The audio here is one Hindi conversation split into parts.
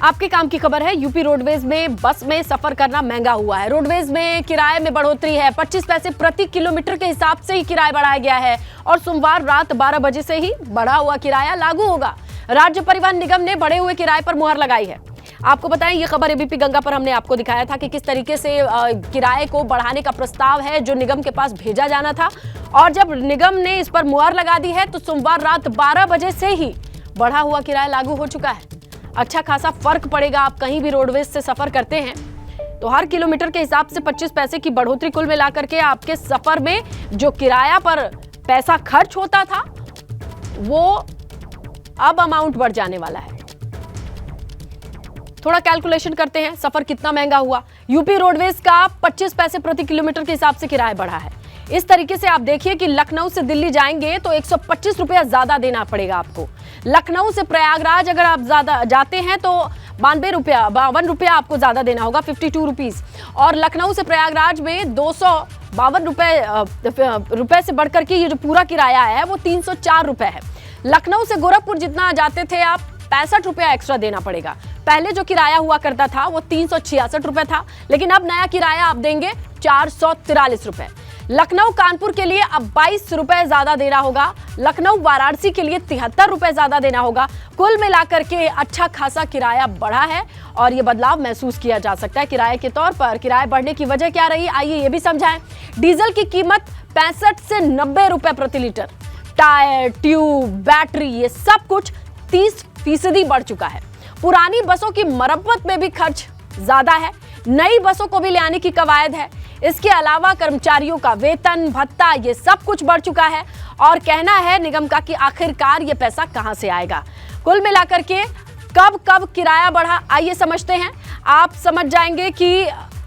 आपके काम की खबर है। यूपी रोडवेज में बस में सफर करना महंगा हुआ है। रोडवेज में किराए में बढ़ोतरी है। 25 पैसे प्रति किलोमीटर के हिसाब से ही किराया बढ़ाया गया है और सोमवार रात 12 बजे से ही बढ़ा हुआ किराया लागू होगा। राज्य परिवहन निगम ने बढ़े हुए किराए पर मुहर लगाई है। आपको बताएं, ये खबर एबीपी गंगा पर हमने आपको दिखाया था कि किस तरीके से किराए को बढ़ाने का प्रस्ताव है जो निगम के पास भेजा जाना था, और जब निगम ने इस पर मुहर लगा दी है तो सोमवार रात 12 बजे से ही बढ़ा हुआ किराया लागू हो चुका है। अच्छा खासा फर्क पड़ेगा। आप कहीं भी रोडवेज से सफर करते हैं तो हर किलोमीटर के हिसाब से 25 पैसे की बढ़ोतरी कुल मिलाकर के आपके सफर में जो किराया पर पैसा खर्च होता था वो अब अमाउंट बढ़ जाने वाला है। थोड़ा कैलकुलेशन करते हैं, सफर कितना महंगा हुआ। यूपी रोडवेज का 25 पैसे प्रति किलोमीटर के हिसाब से किराया बढ़ा है। इस तरीके से आप देखिए कि लखनऊ से दिल्ली जाएंगे तो 125 रुपया ज्यादा देना पड़ेगा आपको। लखनऊ से प्रयागराज अगर आप ज्यादा जाते हैं तो 52 रुपया आपको ज्यादा देना होगा, 52 रुपीज। और लखनऊ से प्रयागराज में 252 रुपए से बढ़कर के ये जो पूरा किराया है वो 304 रुपए है। लखनऊ से गोरखपुर जितना जाते थे आप 65 रुपया एक्स्ट्रा देना पड़ेगा। पहले जो किराया हुआ करता था वो 366 रुपए था, लेकिन अब नया किराया आप देंगे 443 रुपए। लखनऊ कानपुर के लिए अब 22 रुपए ज्यादा देना होगा। लखनऊ वाराणसी के लिए 73 रुपए ज्यादा देना होगा। कुल मिलाकर के अच्छा खासा किराया बढ़ा है और ये बदलाव महसूस किया जा सकता है किराए के तौर पर। किराए बढ़ने की वजह क्या रही, आइए ये भी समझाएं। डीजल की कीमत 65 से 90 रुपए प्रति लीटर। टायर, ट्यूब, बैटरी, ये सब कुछ 30% बढ़ चुका है। पुरानी बसों की मरम्मत में भी खर्च ज्यादा है। नई बसों को भी ले आने की कवायद है। इसके अलावा कर्मचारियों का वेतन, भत्ता, ये सब कुछ बढ़ चुका है और कहना है निगम का कि आखिरकार ये पैसा कहां से आएगा। कुल मिलाकर के कब किराया बढ़ा, आइए समझते हैं। आप समझ जाएंगे कि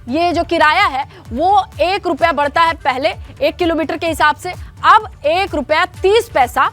ये जो किराया है वो 1 रुपया बढ़ता है पहले 1 किलोमीटर के हिसाब से, अब 1 रुपया 30 पैसा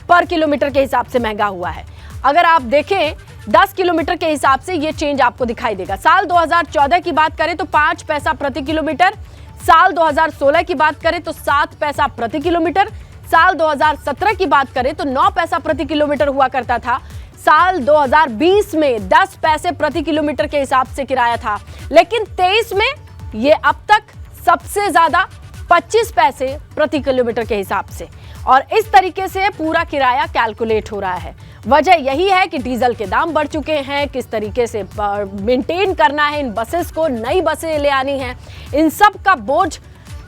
पर किलोमीटर के हिसाब से महंगा हुआ है। अगर आप देखें 10 किलोमीटर के हिसाब से ये चेंज आपको दिखाई देगा। साल 2014 की बात करें तो 5 पैसा प्रति किलोमीटर, साल 2016 की बात करें तो 7 पैसा प्रति किलोमीटर, साल 2017 की बात करें तो 9 पैसा प्रति किलोमीटर हुआ करता था। साल 2020 में 10 पैसे प्रति किलोमीटर के हिसाब से किराया था, लेकिन 23 में ये अब तक सबसे ज्यादा 25 पैसे प्रति किलोमीटर के हिसाब से। और इस तरीके से पूरा किराया कैलकुलेट हो रहा है। वजह यही है कि डीजल के दाम बढ़ चुके हैं, किस तरीके से मेंटेन करना है इन बसेस को, नई बसें ले आनी है, इन सब का बोझ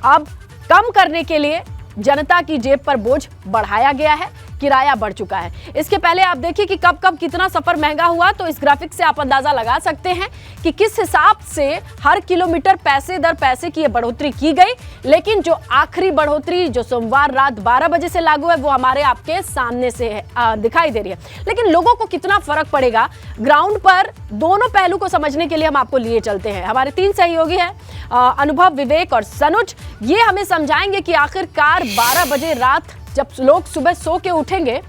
अब कम करने के लिए जनता की जेब पर बोझ बढ़ाया गया है। किराया बढ़ चुका है। इसके पहले आप देखिए कि कब कितना सफर महंगा हुआ, तो इस ग्राफिक से आप अंदाजा लगा सकते हैं कि किस हिसाब से हर किलोमीटर पैसे दर पैसे की बढ़ोतरी की गई। लेकिन जो आखिरी बढ़ोतरी जो सोमवार रात 12 बजे से लागू है वो हमारे आपके सामने से दिखाई दे रही है। लेकिन लोगों को कितना फर्क पड़ेगा ग्राउंड पर, दोनों पहलू को समझने के लिए हम आपको लिए चलते हैं। हमारे 3 सहयोगी हैं, अनुभव, विवेक और सनुज। ये हमें समझाएंगे कि आखिरकार 12 बजे रात जब लोग सुबह सो के उठेंगे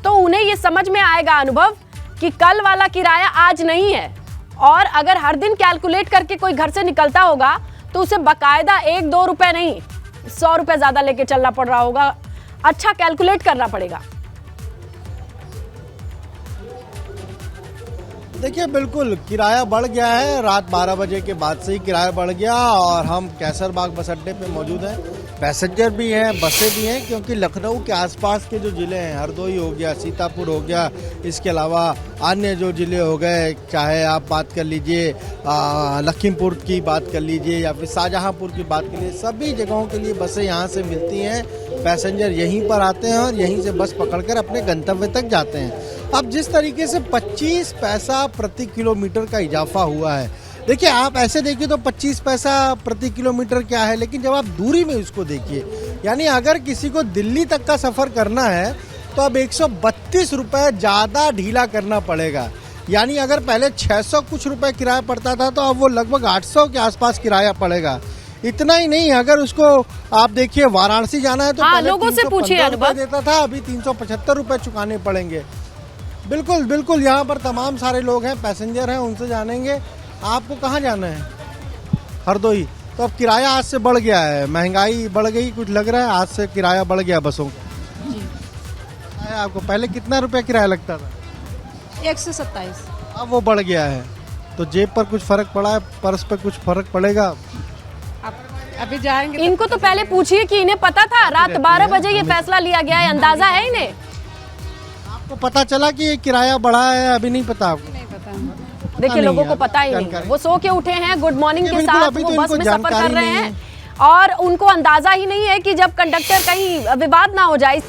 तो उन्हें ये समझ में आएगा, अनुभव, कि कल वाला किराया आज नहीं है। और अगर हर दिन कैलकुलेट करके कोई घर से निकलता होगा तो उसे बकायदा 1-2 रुपए नहीं 100 रुपए ज्यादा लेके चलना पड़ रहा होगा। अच्छा कैलकुलेट करना पड़ेगा। देखिए, बिल्कुल किराया बढ़ गया है। रात 12 बजे के बाद से ही किराया बढ़ गया और हम कैसरबाग बस अड्डे पे मौजूद हैं। पैसेंजर भी हैं, बसें भी हैं, क्योंकि लखनऊ के आसपास के जो ज़िले हैं, हरदोई हो गया, सीतापुर हो गया, इसके अलावा अन्य जो ज़िले हो गए, चाहे आप बात कर लीजिए लखीमपुर की बात कर लीजिए या फिर शाहजहांपुर की बात कर लीजिए, सभी जगहों के लिए बसें यहाँ से मिलती हैं। पैसेंजर यहीं पर आते हैं और यहीं से बस पकड़कर अपने गंतव्य तक जाते हैं। अब जिस तरीके से 25 पैसा प्रति किलोमीटर का इजाफा हुआ है, देखिए आप ऐसे देखिए तो 25 पैसा प्रति किलोमीटर क्या है, लेकिन जब आप दूरी में इसको देखिए, यानी अगर किसी को दिल्ली तक का सफ़र करना है तो अब 132 रुपये ज़्यादा ढीला करना पड़ेगा। यानी अगर पहले 600 कुछ रुपए किराया पड़ता था तो अब वो लगभग 800 के आसपास किराया पड़ेगा। इतना ही नहीं, अगर उसको आप देखिए वाराणसी जाना है तो पहले लोगों से पूछिए, रुपए देता था, अभी 375 रुपये चुकाने पड़ेंगे। बिल्कुल यहाँ पर तमाम सारे लोग हैं, पैसेंजर हैं, उनसे जानेंगे आपको कहाँ जाना है। हरदोई। तो अब किराया आज से बढ़ गया है, महंगाई बढ़ गई, कुछ लग रहा है आज से किराया बढ़ गया बसों का। आपको पहले कितना रुपया किराया लगता था? 127। अब वो बढ़ गया है, तो जेब पर कुछ फर्क पड़ा है, पर्स पर कुछ फर्क पड़ेगा। अभी जाएंगे इनको तो पहले पूछिए कि इन्हें पता था रात 12 बजे ये फैसला लिया गया है, अंदाजा है इन्हें? आपको पता चला कि ये किराया बढ़ा है, अभी नहीं पता आपको? नहीं पता। देखिए नहीं लोगों को यार, पता ही नहीं है। जानकारी। वो सो के उठे हैं गुड मॉर्निंग ये के बिल्कुल, साथ, अभी वो तो बस इनको में सफर कर जानकारी रहे नहीं हैं और उनको अंदाजा ही नहीं है कि जब कंडक्टर कहीं विवाद ना हो जाए।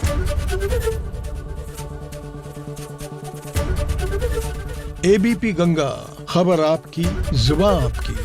एबीपी गंगा, खबर आपकी, जुबान आपकी।